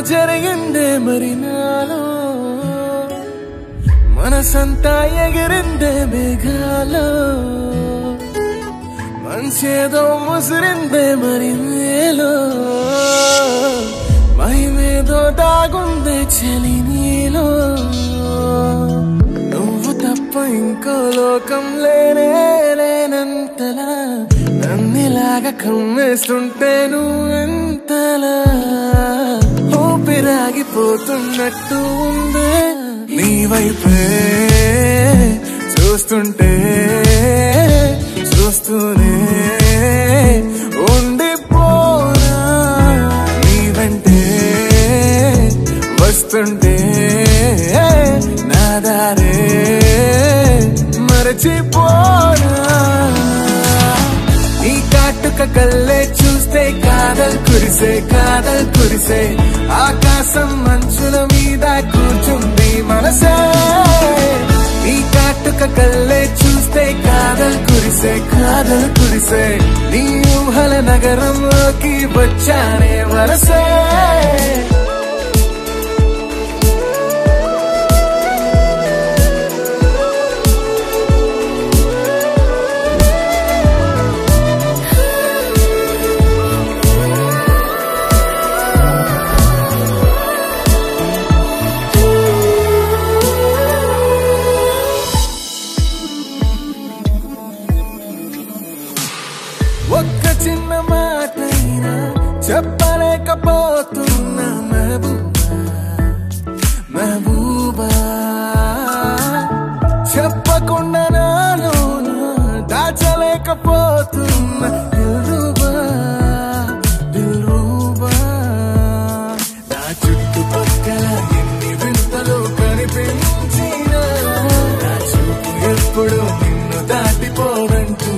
జరిగిందే మరి నాలో మనసంతా ఎగిరిందే మేఘాలో మనసేదో ముసిరిందే మరి మేలో మహిమేదో దాగుందే చలి నీలో నువ్వు తప్ప ఇంకో లోకం లేనే లేనంతలా నన్నిలాగా కమ్మేస్తుంటే నువ్వెంతలా ఊపిరాగిపోతున్నట్టు ఉందే నీ వైపే చూస్తుంటే చూస్తూనే ఉండిపోనా నీ వెంటే వస్తుంటే నా దారే మరచిపోనా ఈ కాటుక కళ్ళే చూస్తే కాదల్ కురిసే ఆకాశం మంచుల మీద కూర్చుంది మనసే ఈ కాటుక కళ్ళే చూస్తే కాదల్ కురిసే నీ ఊహల నగరంలోకి వచ్చానే వరసే ఒక్క చిన్న మాటైనా చెప్పలేకపోతున్నా మహబూబా చెప్పకుండా నాలో దాచలేకపోతున్నా దిల్రూబా నా చుట్టుపక్కల ఎన్ని వింతలు కనిపించినా నా చూపు ఎప్పుడు నిన్ను దాటిపోవంటూ